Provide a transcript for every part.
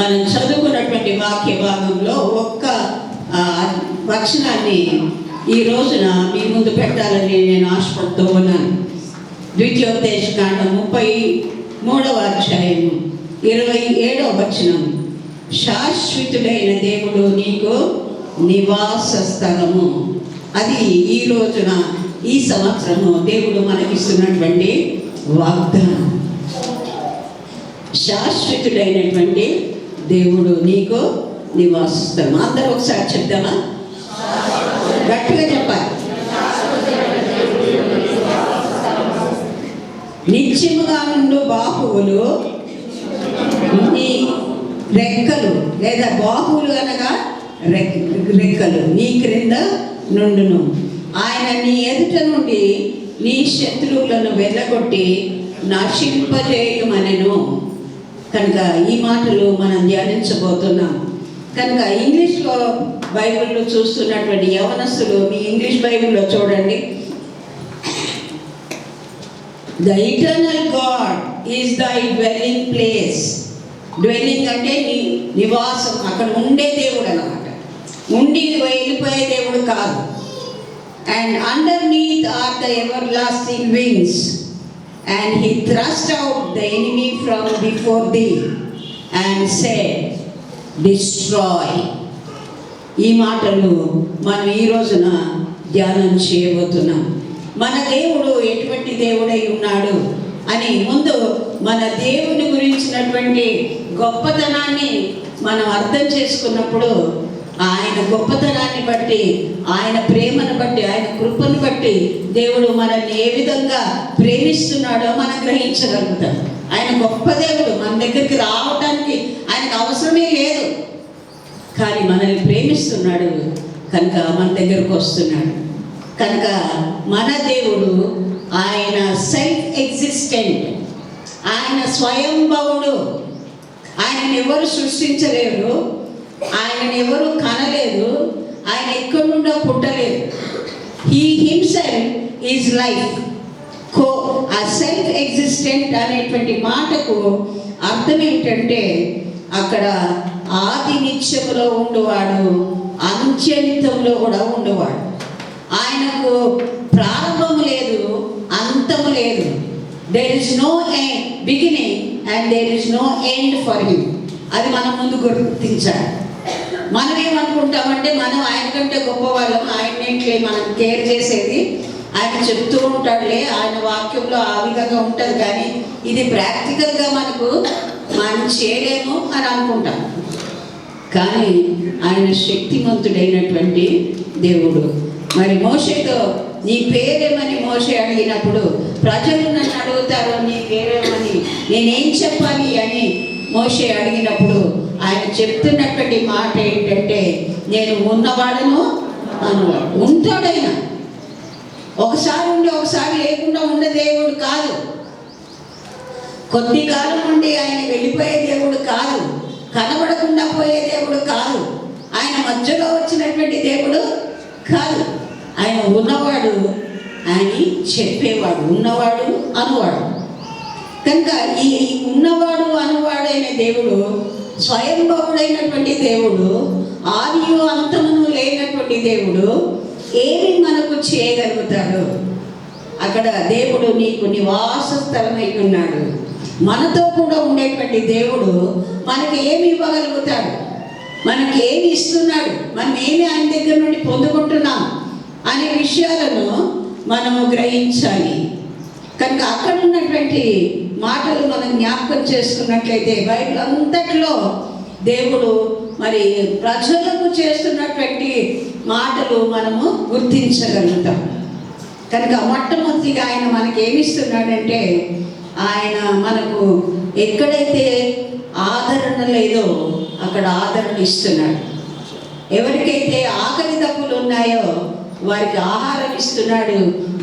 మనం చదువుకున్నటువంటి వాక్య భాగంలో ఒక్క వచనాన్ని ఈ రోజున మీ ముందు పెట్టాలని నేను ఆశపడుతూ ఉన్నాను. ద్వితీయోపదేశకాండం 33వ అధ్యాయము 27వ వచనం. శాశ్వతుడైన దేవుడు నీకు నివాస స్థలము. అది ఈ రోజున ఈ సంవత్సరము దేవుడు మనకిస్తున్నటువంటి వాగ్దానం. శాశ్వతుడైనటువంటి దేవుడు నీకు నివాస స్థలం. అందరూ ఒకసారి చెప్దామా? గట్టిగా చెప్పాలి. నిత్యముగా నుండు బాహువులు నీ రెక్కలు, లేదా బాహువులు అనగా రెక్కలు నీ క్రింద నుండును. ఆయన నీ ఎదుట నుండి నీ శత్రువులను వెళ్ళగొట్టి నశింపజేయమనెను. కనుక ఈ మాటలు మనం ధ్యానించబోతున్నాం. కనుక ఇంగ్లీష్లో బైబిల్లో చూస్తున్నటువంటి యవనస్తులు మీ ఇంగ్లీష్ బైబిల్లో చూడండి. The eternal God is the dwelling place. Dwelling అంటే నివాసం, అక్కడ ఉండే దేవుడు అన్నమాట. ఉండి వెళ్ళిపోయే దేవుడు కాదు. And underneath are the everlasting wings and he thrust out the enemy from before thee and said, destroy. ఈ మాటలు మనం ఈ రోజున ధ్యానం చేయబోతున్నాం. మన దేవుడు ఎటువంటి దేవుడై ఉన్నాడు అని ముందు మన దేవుని గురించినటువంటి గొప్పతనాన్ని మనం అర్థం చేసుకున్నప్పుడు, ఆయన గొప్పతనాన్ని బట్టి, ఆయన ప్రేమను బట్టి, ఆయన కృపను బట్టి దేవుడు మనల్ని ఏ విధంగా ప్రేమిస్తున్నాడో మనం గ్రహించగలుగుతాం. ఆయన గొప్ప దేవుడు. మన దగ్గరికి రావడానికి ఆయనకు అవసరమే లేదు, కానీ మనల్ని ప్రేమిస్తున్నాడు కనుక మన దగ్గరకు వస్తున్నాడు. కనుక మన దేవుడు ఆయన సెల్ఫ్ ఎగ్జిస్టెంట్, ఆయన స్వయంభవుడు. ఆయనను ఎవరు సృష్టించలేరు, ఆయనను ఎవరు కనలేదు, ఆయన ఎక్కడి నుండో పుట్టలేదు. He himself is life. ఆ సెల్ఫ్ ఎగ్జిస్టెంట్ అనేటువంటి మాటకు అర్థం ఏంటంటే, అక్కడ ఆది నిత్యములో ఉండేవాడు, అంత్యనిత్యంలో కూడా ఉండేవాడు. ఆయనకు ప్రారంభము లేదు, అంతము లేదు. There is no beginning and there is no end for him. అది మనం ముందు గుర్తించాలి. మనం ఏమనుకుంటామంటే మనం ఆయన కంటే గొప్పవాళ్ళం, ఆయన్నే మనం కేర్ చేసేది, ఆయన చెప్తూ ఉంటాడులే, ఆయన వాక్యంలో ఆ విధంగా ఉంటుంది, కానీ ఇది ప్రాక్టికల్గా మనం చేయలేము అని అనుకుంటాం. కానీ ఆయన శక్తిమంతుడైనటువంటి దేవుడు. మరి మోషేతో నీ పేరేమని మోషే అడిగినప్పుడు, ప్రజలు నన్ను అడుగుతారు నీ పేరేమని, నేనేం చెప్పాలి అని మోషే అడిగినప్పుడు ఆయన చెప్తున్నటువంటి మాట ఏంటంటే, నేను ఉన్నవాడను అనువాడు. ఉంటాడైనా ఒకసారి ఉండి ఒకసారి లేకుండా ఉండే దేవుడు కాదు. కొద్ది కాలం నుండి ఆయన వెళ్ళిపోయే దేవుడు కాదు. కనబడకుండా పోయే దేవుడు కాదు. ఆయన మధ్యలో వచ్చినటువంటి దేవుడు కాదు. ఆయన ఉన్నవాడు అని చెప్పేవాడు, ఉన్నవాడు అనువాడు. కనుక ఈ ఉన్నవాడు అనువాడైన దేవుడు, స్వయంభవుడైనటువంటి దేవుడు, ఆదియు అంతమును లేనటువంటి దేవుడు ఏమి మనకు చేయగలుగుతాడు? అక్కడ దేవుడు నీకు నివాస స్థలమై ఉన్నాడు. మనతో కూడా ఉండేటువంటి దేవుడు మనకి ఏమి ఇవ్వగలుగుతాడు, మనకి ఏమి ఇస్తున్నాడు, మనం ఏమి ఆయన దగ్గర నుండి పొందుకుంటున్నాం అనే విషయాలను మనము గ్రహించాలి. కనుక అక్కడ ఉన్నటువంటి మాటలు మనం జ్ఞాపకం చేసుకున్నట్లయితే బైబిల్ అంతట్లో దేవుడు మరి ప్రజలకు చేస్తున్నటువంటి మాటలు మనము గుర్తించగలుగుతాం. కనుక మొట్టమొదటిగా ఆయన మనకి ఏమిస్తున్నాడంటే, ఆయన మనకు ఎక్కడైతే ఆదరణ లేదో అక్కడ ఆదరణ ఇస్తున్నాడు. ఎవరికైతే ఆకలి దప్పులు ఉన్నాయో వారికి ఆహారం ఇస్తున్నాడు,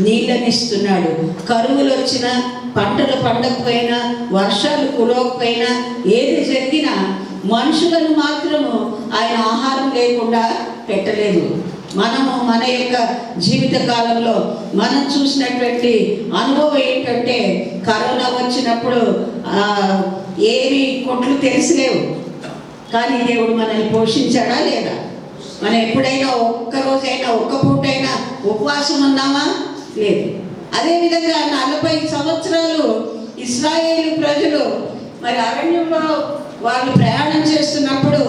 నీళ్ళని ఇస్తున్నాడు. కరువులు వచ్చినా, పంటలు పండకపోయినా, వర్షాలు కురవకపోయినా, ఏది జరిగినా మనుషులను మాత్రము ఆయన ఆహారం లేకుండా పెట్టలేదు. మనము మన యొక్క జీవిత కాలంలో మనం చూసినటువంటి అనుభవం ఏంటంటే, కరోనా వచ్చినప్పుడు ఏవి కొట్లు తెరిసిలేవు, కానీ దేవుడు మనల్ని పోషించాడా లేదా? మనం ఎప్పుడైనా ఒక్కరోజైనా ఒక్క పూటైనా ఉపవాసం ఉన్నామా? లేదు. అదేవిధంగా 40 సంవత్సరాలు ఇశ్రాయేలు ప్రజలు మరి అరణ్యంలో వాళ్ళు ప్రయాణం చేస్తున్నప్పుడు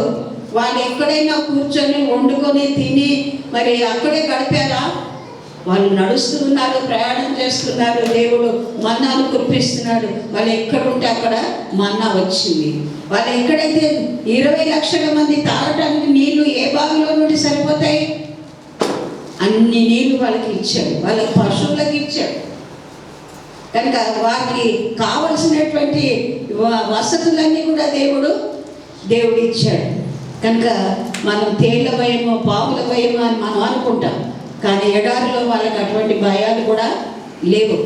వాళ్ళు ఎక్కడైనా కూర్చొని వండుకొని తిని మరి అక్కడే గడిపారా? వాళ్ళు నడుస్తున్నారు, ప్రయాణం చేస్తున్నారు, దేవుడు మన్నాను కురిపిస్తున్నాడు. వాళ్ళు ఎక్కడుంటే అక్కడ మన్నా వచ్చింది. వాళ్ళు ఎక్కడైతే 20 లక్షల మంది తాగడానికి నీళ్లు ఏ బావిలో నుండి సరిపోతాయి? అన్ని నీళ్లు వాళ్ళకి ఇచ్చాడు, వాళ్ళ పశువులకు ఇచ్చాడు. కనుక వారికి కావలసినటువంటి వసతులన్నీ కూడా దేవుడు ఇచ్చాడు. కనుక మనం తేళ్ల భయమో పాముల భయమో అని మనం అనుకుంటాం, కానీ ఎడారిలో వాళ్ళకి అటువంటి భయాలు కూడా లేవు.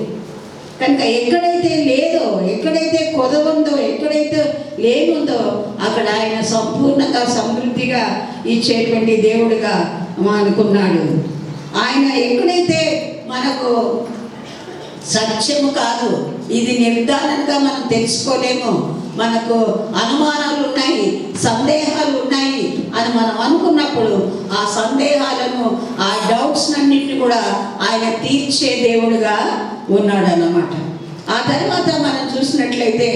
కనుక ఎక్కడైతే లేదో, ఎక్కడైతే కొదవుందో, ఎక్కడైతే లేనుందో అక్కడ ఆయన సంపూర్ణంగా సమృద్ధిగా ఇచ్చేటువంటి దేవుడుగా అనుకున్నాడు. ఆయన ఎక్కడైతే మనకు సత్యము కాదు, ఇది నిర్ధారణగా మనం తెలుసుకోలేము, మనకు అనుమానాలు ఉన్నాయి, సందేహాలు ఉన్నాయి అని మనం అనుకున్నప్పుడు ఆ సందేహాలను, ఆ డౌట్స్ అన్నింటినీ కూడా ఆయన తీర్చే దేవుడుగా ఉన్నాడు అన్నమాట. ఆ తర్వాత మనం చూసినట్లయితే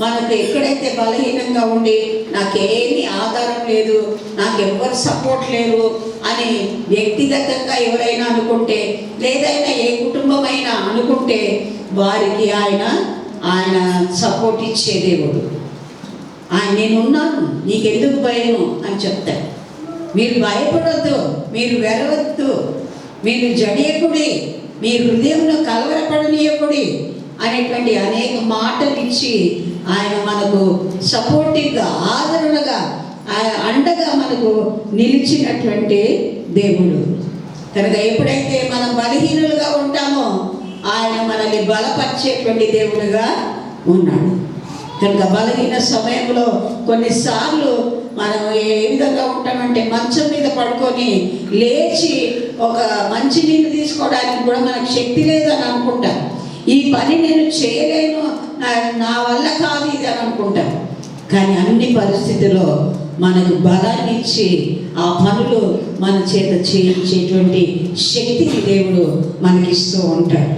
మనకు ఎక్కడైతే బలహీనంగా ఉండి నాకేమీ ఆధారం లేదు, నాకు ఎవరు సపోర్ట్ లేరు అని వ్యక్తిగతంగా ఎవరైనా అనుకుంటే, లేదైనా ఏ కుటుంబమైనా అనుకుంటే వారికి ఆయన సపోర్ట్ ఇచ్చే దేవుడు. నేనున్నాను, నీకెందుకు భయము అని చెప్తాడు. మీరు భయపడొద్దు, మీరు వెరవద్దు, మీరు జడియకుడి, మీ హృదయంలో కలవరపడనీయకుడి అనేటువంటి అనేక మాటలు ఇచ్చి ఆయన మనకు సపోర్టివ్గా, ఆదరణగా, అండగా మనకు నిలిచినటువంటి దేవుడు. కనుక ఎప్పుడైతే మనం బలహీనులుగా ఉంటామో ఆయన మనల్ని బలపరిచేటువంటి దేవుడుగా ఉన్నాడు. కనుక బలహీన సమయంలో కొన్నిసార్లు మనం ఏ విధంగా ఉంటామంటే మంచం మీద పడుకొని లేచి ఒక మంచి నీళ్ళు తీసుకోవడానికి కూడా మనకు శక్తి లేదని అనుకుంటాం. ఈ పని నేను చేయలేను, నా వల్ల కాదు ఇది అని అనుకుంటాం. కానీ అన్ని పరిస్థితుల్లో మనకు బలాన్ని ఇచ్చి ఆ పనులు మన చేత చేయించేటువంటి శక్తిని దేవుడు మనకిస్తూ ఉంటాడు.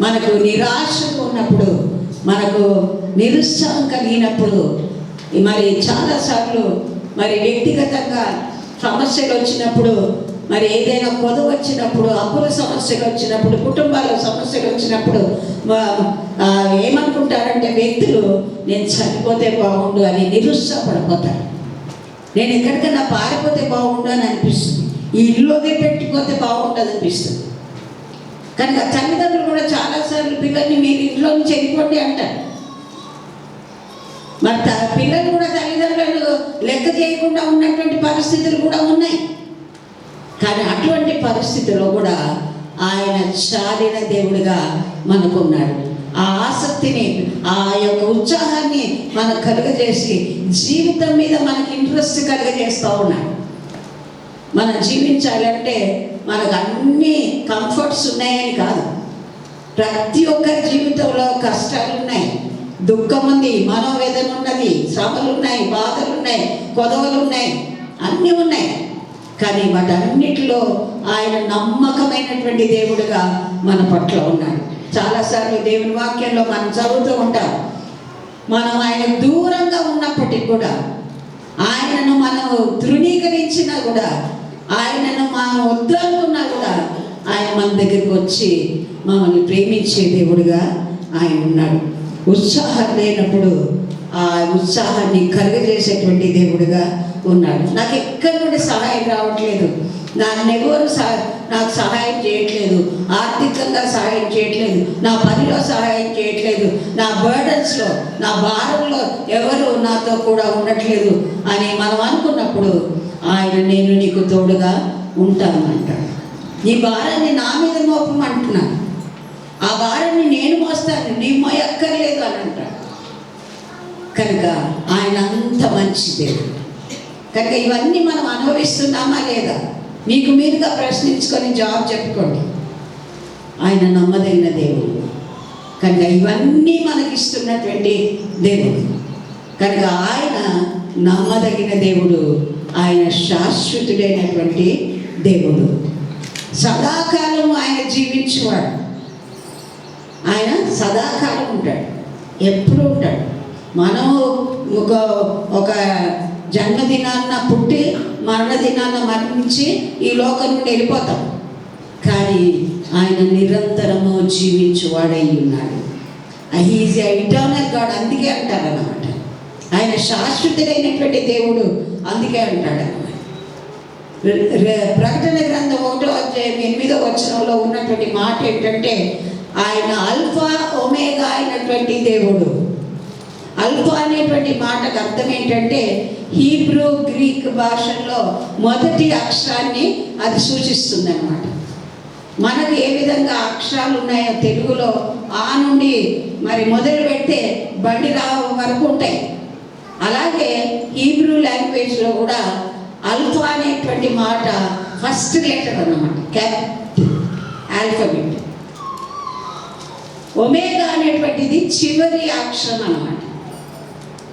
మనకు నిరాశగా ఉన్నప్పుడు, మనకు నిరుత్సాహం కలిగినప్పుడు, మరి చాలాసార్లు మరి వ్యక్తిగతంగా సమస్యలు వచ్చినప్పుడు, మరి ఏదైనా కొదవ వచ్చినప్పుడు, అప్పుల సమస్యలు వచ్చినప్పుడు, కుటుంబాల సమస్యలు వచ్చినప్పుడు ఏమనుకుంటారంటే వ్యక్తులు, నేను చనిపోతే బాగుండు అని నిరుత్సాహపడిపోతారు. నేను ఎక్కడికైనా పారిపోతే బాగుండు అని అనిపిస్తుంది, ఈ ఇల్లులోనే పెట్టిపోతే బాగుంటుంది అనిపిస్తుంది. కనుక తల్లిదండ్రులు కూడా చాలాసార్లు పిల్లల్ని మీరు ఇంట్లో నుంచి వెళ్ళిపోండి అంటారు. మరి పిల్లలు కూడా తల్లిదండ్రులు లెక్క చేయకుండా ఉన్నటువంటి పరిస్థితులు కూడా ఉన్నాయి. కానీ అటువంటి పరిస్థితుల్లో కూడా ఆయన చాలిన దేవుడిగా మనకున్నాడు. ఆ ఆసక్తిని, ఆ యొక్క ఉత్సాహాన్ని మనకు కలుగజేసి జీవితం మీద మనకి ఇంట్రెస్ట్ కలుగజేస్తూ ఉన్నాడు. మనం జీవించాలంటే మనకు అన్ని కంఫర్ట్స్ ఉన్నాయని కాదు, ప్రతి ఒక్కరి జీవితంలో కష్టాలు ఉన్నాయి, దుఃఖం ఉంది, మనోవేదన ఉన్నది, శ్రమలు ఉన్నాయి, బాధలు ఉన్నాయి, కొదవలు ఉన్నాయి, అన్నీ ఉన్నాయి. కానీ వాటన్నిటిలో ఆయన నమ్మకమైనటువంటి దేవుడుగా మన పట్ల ఉన్నాడు. చాలాసార్లు దేవుని వాక్యంలో మనం చదువుతూ ఉంటాం, మనం ఆయన దూరంగా ఉన్నప్పటికీ కూడా, ఆయనను మనం తృణీకరించినా కూడా, ఆయనను మనం వద్దనుకున్నా కూడా ఆయన మన దగ్గరికి వచ్చి మమ్మల్ని ప్రేమించే దేవుడుగా ఆయన ఉన్నాడు. ఉత్సాహం లేనప్పుడు ఆ ఉత్సాహాన్ని కలుగజేసేటువంటి దేవుడుగా ఉన్నాడు. నాకు ఎక్కడి నుండి సహాయం రావట్లేదు, నన్నెవరు నాకు సహాయం చేయట్లేదు, ఆర్థికంగా సహాయం చేయట్లేదు, నా పనిలో సహాయం చేయట్లేదు, నా బర్డన్స్లో, నా భారంలో ఎవరు నాతో కూడా ఉండట్లేదు అని మనం అనుకున్నప్పుడు ఆయన నేను నీకు తోడుగా ఉంటాను అంటాడు. నీ భారాన్ని నా మీద మోపమంటున్నాను, ఆ భారాన్ని నేను మోస్తాను, నీ మోయక్కర్లేదు అని అంటాడు. కనుక ఆయన అంత మంచి దేవుడు. కనుక ఇవన్నీ మనం అనుభవిస్తున్నామా లేదా? మీకు మీరుగా ప్రశ్నించుకొని జవాబు చెప్పుకోండి. ఆయన నమ్మదగిన దేవుడు కనుక ఇవన్నీ మనకిస్తున్నటువంటి దేవుడు. కనుక ఆయన నమ్మదగిన దేవుడు, ఆయన శాశ్వతుడైనటువంటి దేవుడు, సదాకాలం ఆయన జీవించేవాడు. ఆయన సదాకాలం ఉంటాడు, ఎప్పుడు ఉంటాడు. మనం ఒక జన్మదినాన్న పుట్టి మరణదినాన్న మరణించి ఈ లోకం నుండి వెళ్ళిపోతాం. కానీ ఆయన నిరంతరము జీవించువాడై ఉన్నాడు. హీఈస్ ఎ ఇటర్నల్ గాడ్. అందుకే అంటారన్నమాట, ఆయన శాశ్వతుడైనటువంటి దేవుడు. అందుకే అంటాడన్నమాట. ప్రకటన గ్రంథం 1వ అధ్యాయం 8వ వచనంలో ఉన్నటువంటి మాట ఏంటంటే, ఆయన అల్ఫా ఒమేగా అయినటువంటి దేవుడు. అల్ఫా అనేటువంటి మాటకు అర్థం ఏంటంటే, హీబ్రూ గ్రీక్ భాషల్లో మొదటి అక్షరాన్ని అది సూచిస్తుంది అన్నమాట. మనకు ఏ విధంగా అక్షరాలు ఉన్నాయో తెలుగులో ఆ నుండి మరి మొదలు పెడితే బండి వరకు ఉంటాయి. అలాగే హీబ్రూ లాంగ్వేజ్లో కూడా అల్ఫా అనేటువంటి మాట ఫస్ట్ లెటర్ అన్నమాట, క్యాపిటల్ ఆల్ఫబెట్. ఒమేగా అనేటువంటిది చివరి అక్షరం అన్నమాట.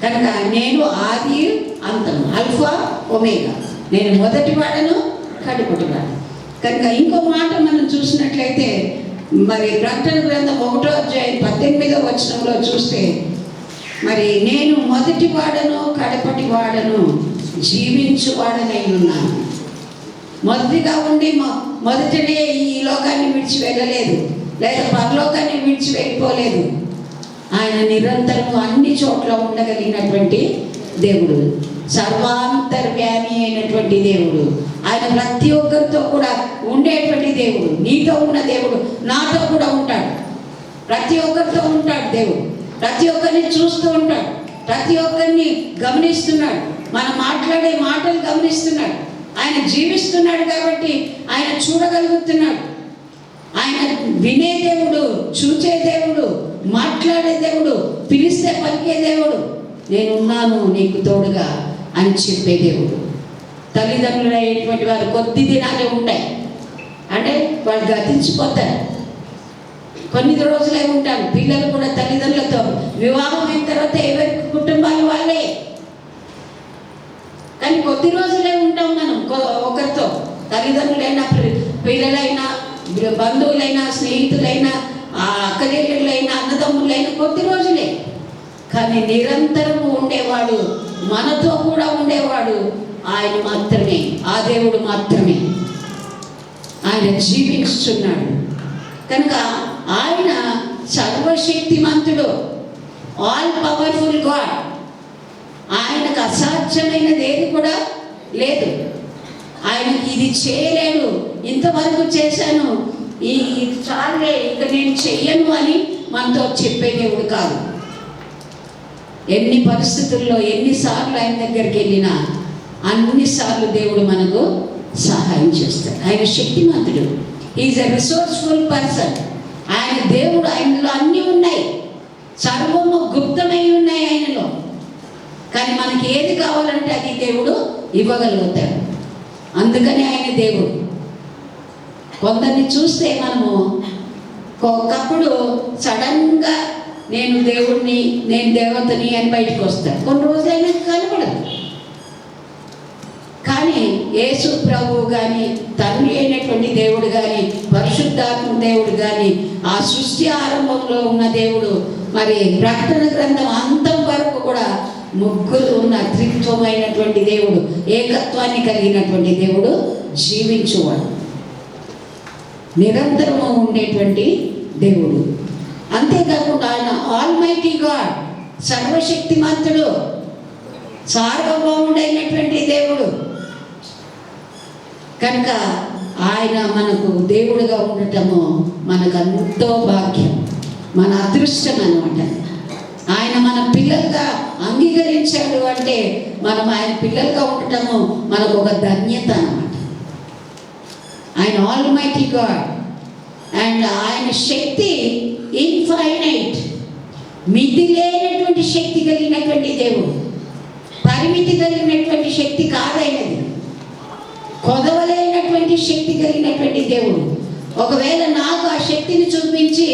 కనుక నేను ఆది అంతం, ఆల్ఫా ఒమేగా, నేను మొదటి వాడను కడపటి వాడను. కనుక ఇంకో మాట మనం చూసినట్లయితే, మరి ప్రకటన గ్రంథం 1వ అధ్యాయం 18వ వచనంలో చూస్తే, మరి నేను మొదటి వాడను కడపటి వాడను జీవించువాడనై ఉన్నాను. మొదటిగా ఉండి మొదటనే ఈ లోకాన్ని విడిచి వెళ్ళలేదు, లేదా పరలోకాన్ని విడిచి వెళ్ళిపోలేదు. ఆయన నిరంతరం అన్ని చోట్ల ఉండగలిగినటువంటి దేవుడు, సర్వాంతర్వ్యామి అయినటువంటి దేవుడు. ఆయన ప్రతి ఒక్కరితో కూడా ఉండేటువంటి దేవుడు. నీతో ఉన్న దేవుడు నాతో కూడా ఉంటాడు. ప్రతి ఒక్కరితో ఉంటాడు దేవుడు. ప్రతి ఒక్కరిని చూస్తూ ఉంటాడు. ప్రతి ఒక్కరిని గమనిస్తున్నాడు. మనం మాట్లాడే మాటలు గమనిస్తున్నాడు. ఆయన జీవిస్తున్నాడు కాబట్టి ఆయన చూడగలుగుతున్నాడు. ఆయన వినే దేవుడు, చూచే దేవుడు, మాట్లాడే దేవుడు, పిలిస్తే పలికే దేవుడు. నేనున్నాను నీకు తోడుగా అని చెప్పే దేవుడు. తల్లిదండ్రులు అయ్యేటువంటి వారు కొద్ది దినాలే ఉంటాయి, అంటే వాళ్ళు గతించిపోతారు, కొన్ని రోజులే ఉంటారు. పిల్లలు కూడా తల్లిదండ్రులతో వివాహం అయిన తర్వాత ఎవరి కుటుంబాలు వాళ్ళే, కానీ కొద్ది రోజులే ఉంటాం మనం ఒకరితో. తల్లిదండ్రులైనా, పిల్లలైనా, బంధువులైనా, స్నేహితులైనా, అక్కచెల్లెళ్ళైనా, అన్నదమ్ములైనా కొద్ది రోజులే. కానీ నిరంతరము ఉండేవాడు, మనతో కూడా ఉండేవాడు ఆయన మాత్రమే, ఆ దేవుడు మాత్రమే. ఆయన జీవించుచున్నాడు కనుక ఆయన సర్వశక్తిమంతుడు, ఆల్ పవర్ఫుల్ గాడ్. ఆయనకు అసాధ్యమైనది ఏది కూడా లేదు. ఆయనకి ఇది చేయలేడు, ఇంతవరకు చేశాను, ఈ చాలే ఇక నేను చెయ్యను అని మనతో చెప్పే దేవుడు కాదు. ఎన్ని పరిస్థితుల్లో ఎన్నిసార్లు ఆయన దగ్గరికి వెళ్ళినా అన్నిసార్లు దేవుడు మనకు సహాయం చేస్తాడు. ఆయన శక్తిమంతుడు, ఈజ్ ఎ రిసోర్స్ఫుల్ పర్సన్. ఆయన దేవుడు, ఆయనలో అన్నీ ఉన్నాయి, సర్వము గుప్తమై ఉన్నాయి ఆయనలో. కానీ మనకి ఏది కావాలంటే అది దేవుడు ఇవ్వగలుగుతాడు. అందుకని ఆయన దేవుడు. కొందరిని చూస్తే మనము ఒకప్పుడు సడన్గా నేను దేవుడిని, నేను దేవతని అని బయటకు వస్తాడు. కొన్ని రోజులైనా కనపడదు. కానీ యేసు ప్రభువు కానీ, తండ్రి అయినటువంటి దేవుడు కానీ, పరిశుద్ధాత్మ దేవుడు కానీ, ఆ సృష్టి ఆరంభంలో ఉన్న దేవుడు, మరి ప్రకటన గ్రంథం అంతం వరకు కూడా ముగ్గురు ఉన్న త్రిత్వమైనటువంటి దేవుడు, ఏకత్వాన్ని కలిగినటువంటి దేవుడు, జీవించువాడు, నిరంతరము ఉండేటువంటి దేవుడు. అంతేకాకుండా ఆయన ఆల్మైటీ గాడ్, సర్వశక్తిమంతుడు, సార్వభౌముడైనటువంటి దేవుడు. కనుక ఆయన మనకు దేవుడుగా ఉండటము మనకు ఎంతో భాగ్యం, మన అదృష్టం అన్నమాట. ఆయన మన పిల్లలుగా అంగీకరించాడు అంటే మనం ఆయన పిల్లలుగా ఉండటము మనకు ఒక ధన్యత అన్నమాట. ఆయన ఆల్మైటీ గాడ్. అండ్ ఆయన శక్తి ఇన్ఫైనైట్, మితి లేనటువంటి శక్తి కలిగినటువంటి దేవుడు. పరిమితి కలిగినటువంటి శక్తి కాదైనది, కొదవలేనటువంటి శక్తి కలిగినటువంటి దేవుడు. ఒకవేళ నాకు ఆ శక్తిని చూపించి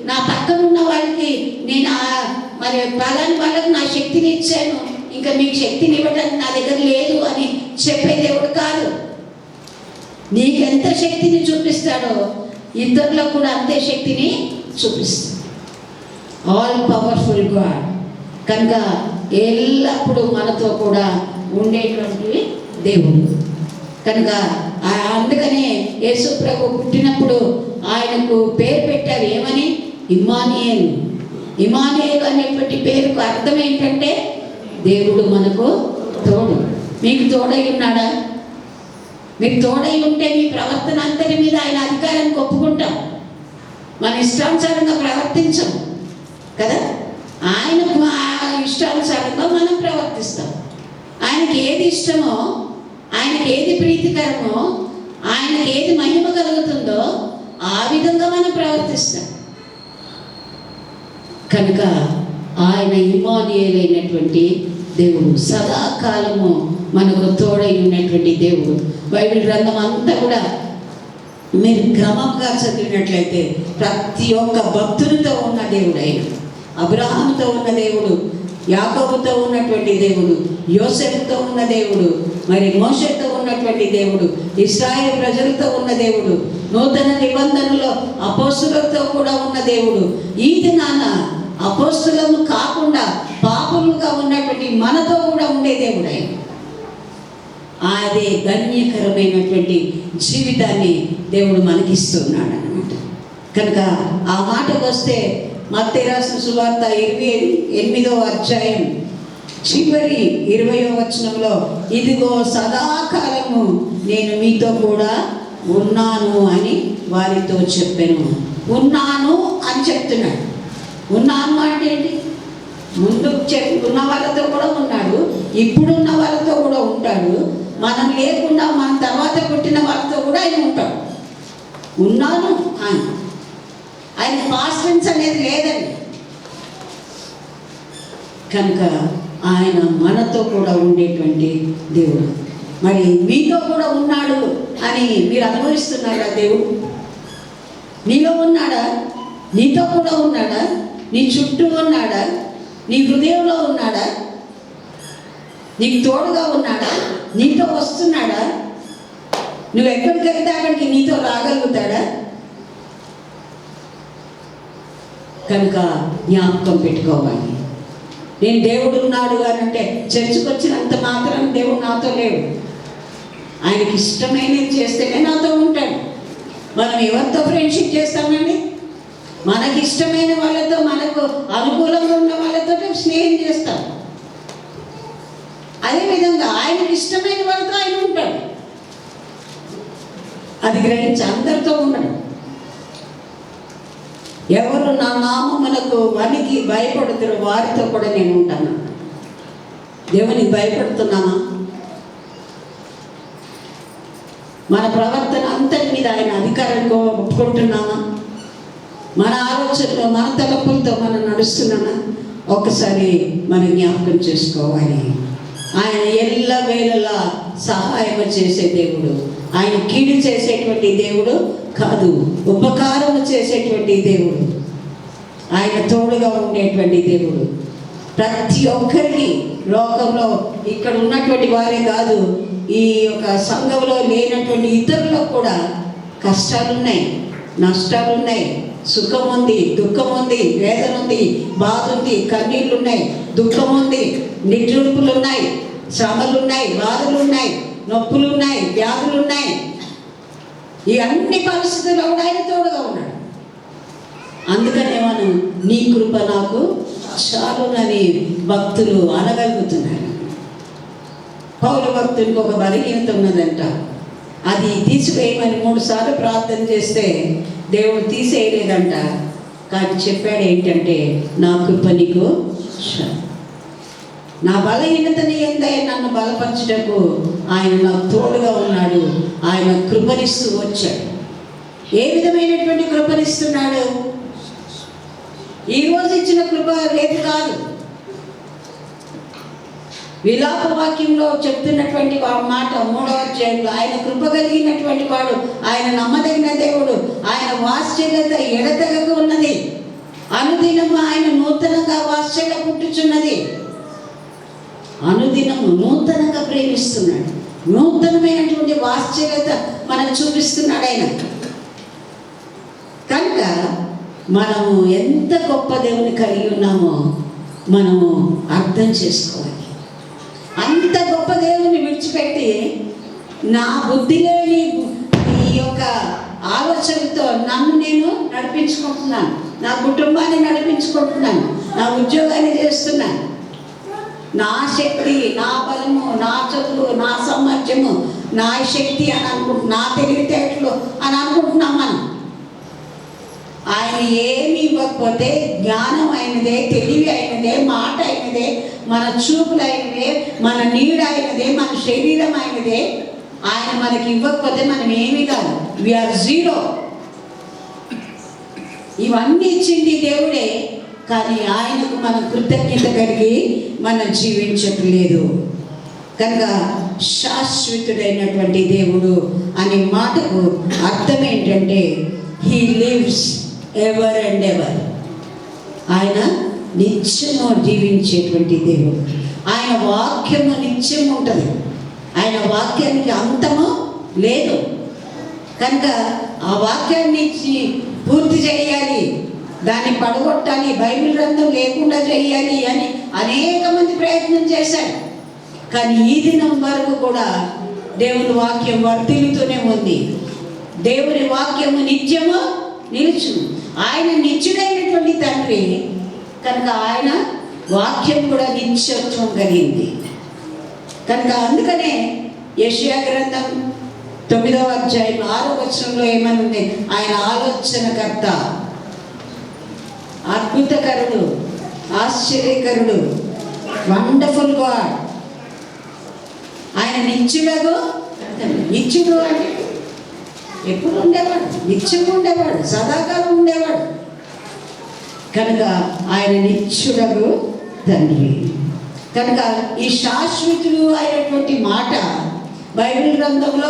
నా పక్కనున్న వాళ్ళకి నేను మరి పలాని వాళ్ళకి నా శక్తిని ఇచ్చాను, ఇంకా మీకు శక్తిని ఇవ్వడానికి నా దగ్గర లేదు అని చెప్పే దేవుడు కాదు. నీకెంత శక్తిని చూపిస్తాడో ఇతరులకు కూడా అంతే శక్తిని చూపిస్తాడు. ఆల్ పవర్ఫుల్ గాడ్ కనుక ఎల్లప్పుడూ మనతో కూడా ఉండేటువంటి దేవుడు కనుక అందుకనే యేసు ప్రభు పుట్టినప్పుడు ఆయనకు పేరు పెట్టారు. ఏమని? ఇమ్మానుయేలు. ఇమ్మానుయేలు అనేటువంటి పేరుకు అర్థం ఏంటంటే దేవుడు మనకు తోడు. మీకు తోడై ఉన్నాడా? మీకు తోడై ఉంటే మీ ప్రవర్తన అంతటి మీద ఆయన అధికారాన్ని ఒప్పుకుంటాం. మన ఇష్టానుసారంగా ప్రవర్తించం కదా. ఆయనకు ఇష్టానుసారంగా మనం ప్రవర్తిస్తాం. ఆయనకి ఏది ఇష్టమో, ఆయనకి ఏది ప్రీతికరమో, ఆయనకి ఏది మహిమ కలుగుతుందో ఆ విధంగా మనం ప్రవర్తిస్తాం. కనుక ఆయన ఇమ్మానుయేలు అయినటువంటి దేవుడు, సదాకాలము మనకు తోడై ఉన్నటువంటి దేవుడు. బైబిల్ గ్రంథం అంతా కూడా మీరు క్రమంగా చదివినట్లయితే ప్రతి ఒక్క భక్తునితో ఉన్న దేవుడు ఆయన. అబ్రహాముతో ఉన్న దేవుడు, యాకోబుతో ఉన్నటువంటి దేవుడు, యోసేపుతో ఉన్న దేవుడు, మరి మోషేతో ఉన్నటువంటి దేవుడు, ఇశ్రాయేలు ప్రజలతో ఉన్న దేవుడు, నూతన నిబంధనలో అపోస్తులతో కూడా ఉన్న దేవుడు, ఈ దినాన అపోస్తులను కాకుండా పాపులుగా ఉన్నటువంటి మనతో కూడా ఉండే దేవుడు ఆయన. అదే ధన్యకరమైనటువంటి జీవితాన్ని దేవుడు మనకిస్తున్నాడు అన్నమాట. కనుక ఆ మాటకు వస్తే మత్తయి రాసిన సువార్త 28వ అధ్యాయం చివరి 20వ వచనంలో, ఇదిగో సదాకాలము నేను మీతో కూడా ఉన్నాను అని వారితో చెప్పాను. ఉన్నాను అని చెప్తున్నాడు. ఉన్నాను అంటే ఏంటి? ముందు ఉన్న వాళ్ళతో కూడా ఉన్నాడు, ఇప్పుడున్న వాళ్ళతో కూడా ఉంటాడు, మనం లేకుండా మన తర్వాత పుట్టిన వాళ్ళతో కూడా ఆయన ఉంటాడు. ఉన్నాను అని ఆయన పాస్ట్ టెన్స్ అనేది లేదండి. కనుక ఆయన మనతో కూడా ఉండేటువంటి దేవుడు. మరి మీతో కూడా ఉన్నాడు అని మీరు అనుభవిస్తున్నారా? దేవుడు నీలో ఉన్నాడా? నీతో కూడా ఉన్నాడా? నీ చుట్టూ ఉన్నాడా? నీ హృదయంలో ఉన్నాడా? నీకు తోడుగా ఉన్నాడా? నీతో వస్తున్నాడా? నువ్వు ఎక్కడికి వెళ్తే అక్కడికి నీతో రాగలుగుతాడా? కనుక జ్ఞాపకం పెట్టుకోవాలి. నేను దేవుడు ఉన్నాడు అని అంటే చర్చికి వచ్చినంత మాత్రం దేవుడు నాతో లేడు. ఆయనకి ఇష్టమైనది చేస్తేనే నాతో ఉంటాడు. మనం ఎవరితో ఫ్రెండ్షిప్ చేస్తామండి? మనకి ఇష్టమైన వాళ్ళతో, మనకు అనుకూలంగా ఉన్న వాళ్ళతో స్నేహం చేస్తాం. అదేవిధంగా ఆయనకి ఇష్టమైన వాళ్ళతో ఆయన ఉంటాడు. అది గ్రహించి అందరితో ఉండడు. ఎవరు నా నామమునకు వణికి భయపడుతున్న వారితో కూడా నేను ఉంటాను. దేవునికి భయపడుతున్నామా? మన ప్రవర్తన అంతటి మీద ఆయన అధికారంగా ఒప్పుకుంటున్నామా? మన ఆలోచనలో, మన తలపులతో మనం నడుస్తున్నామా? ఒకసారి మనం జ్ఞాపకం చేసుకోవాలి. ఆయన ఎల్ల వేళలా సహాయం చేసే దేవుడు. ఆయన కీడు చేసేటువంటి దేవుడు కాదు, ఉపకారం చేసేటువంటి దేవుడు. ఆయన తోడుగా ఉండేటువంటి దేవుడు. ప్రతి ఒక్కరికి లోకంలో ఇక్కడ ఉన్నటువంటి వారే కాదు, ఈ యొక్క సంఘంలో లేనటువంటి ఇతరులకు కూడా కష్టాలున్నాయి, నష్టాలున్నాయి, సుఖం ఉంది, దుఃఖం ఉంది, వేదన ఉంది, బాధ ఉంది, కన్నీళ్ళు ఉన్నాయి, దుఃఖం ఉంది, నిట్టూర్పులు ఉన్నాయి, శ్రమలు ఉన్నాయి, బాధలు ఉన్నాయి, నొప్పులు ఉన్నాయి, వ్యాధులు ఉన్నాయి. ఈ అన్ని పరిస్థితుల్లో కూడా ఆయన తోడుగా ఉన్నాడు. అందుకనే మనం నీ కృప నాకు చాలునని భక్తులు అనగలుగుతున్నారు. పౌలు భక్తునికి ఒక బలహీనత ఉన్నదంట. అది తీసివేయమని 3 సార్లు ప్రార్థన చేస్తే దేవుడు తీసేయలేదంట. కానీ చెప్పాడు ఏంటంటే, నా కృప నీకు చాలు. నా బలహీనతని ఎందైనా నన్ను బలపరచుటకు ఆయన నాకు తోడుగా ఉన్నాడు. ఆయన కృపనిస్తూ వచ్చాడు. ఏ విధమైనటువంటి కృపనిస్తున్నాడు? ఈరోజు ఇచ్చిన కృప రేపు కాదు. విలాప వాక్యంలో చెప్తున్నటువంటి మాట 3వ అధ్యాయంలో, ఆయన కృప కలిగినటువంటి వాడు, ఆయన నమ్మదగిన దేవుడు, ఆయన వాత్సల్యత ఎడతెగక ఉన్నది, అనుదినము ఆయన నూతనంగా వాత్సల్య పుట్టుచున్నది. అనుదినము నూతనంగా ప్రేమిస్తున్నాడు. నూతనమైనటువంటి వాత్సల్యత మనకు చూపిస్తున్నాడు ఆయన. కనుక మనము ఎంత గొప్ప దేవుని కలిగి ఉన్నామో మనము అర్థం చేసుకోవాలి. అంత గొప్ప దేవుని విడిచిపెట్టి నా బుద్ధి లేని ఈ యొక్క ఆలోచనతో నన్ను నేను నడిపించుకుంటున్నాను, నా కుటుంబాన్ని నడిపించుకుంటున్నాను, నా ఉద్యోగాన్ని చేస్తున్నాను, నా శక్తి, నా బలము, నా చదువు, నా సామర్థ్యము, నా శక్తి అని నా తెలివితేటలు అని అనుకుంటున్నాం మనం. ఆయన ఏమి ఇవ్వకపోతే జ్ఞానం అయినదే, తెలివి అయినదే, మాట అయినదే, మన చూపులు అయినదే, మన నీడ అయినదే, మన శరీరం అయినదే. ఆయన మనకి ఇవ్వకపోతే మనం ఏమీ కాదు. We are zero. ఇవన్నీ ఇచ్చింది దేవుడే, కానీ ఆయనకు మనం కృతజ్ఞత కలిగి మనం జీవించట్లేదు. కనుక శాశ్వతుడైనటువంటి దేవుడు అనే మాటకు అర్థం ఏంటంటే he lives ever and ever. ఆయన నిత్యము జీవించేటువంటి దేవుడు. ఆయన వాక్యము నిత్యం ఉంటుంది. ఆయన వాక్యానికి అంతము లేదు. కనుక ఆ వాక్యాన్ని పూర్తి చేయాలి, దాన్ని పడగొట్టాలి, బైబిల్ గ్రంథం లేకుండా చేయాలి అని అనేక మంది ప్రయత్నం చేశారు. కానీ ఈ దినం వరకు కూడా దేవుని వాక్యం వర్ధిల్లుతూనే ఉంది. దేవుని వాక్యము నిత్యము నిలుచును. ఆయన నిత్యుడైనటువంటి తండ్రి కనుక ఆయన వాక్యం కూడా నిత్యత్వం కలిగింది. కనుక అందుకనే యెషయా గ్రంథం 9వ అధ్యాయం 6వ వచనంలో ఏమనుంది? ఆయన ఆలోచనకర్త, అద్భుతకరుడు, ఆశ్చర్యకరుడు, వండర్ఫుల్ గాడ్. ఆయన నిత్యుడగు. నిత్యుడు అంటే ఎప్పుడు ఉండేవాడు, నిత్యంగా ఉండేవాడు, సదాకాలం ఉండేవాడు. కనుక ఆయన నిత్యుడగు తండ్రి. కనుక ఈ శాశ్వతుడు అయినటువంటి మాట బైబిల్ గ్రంథంలో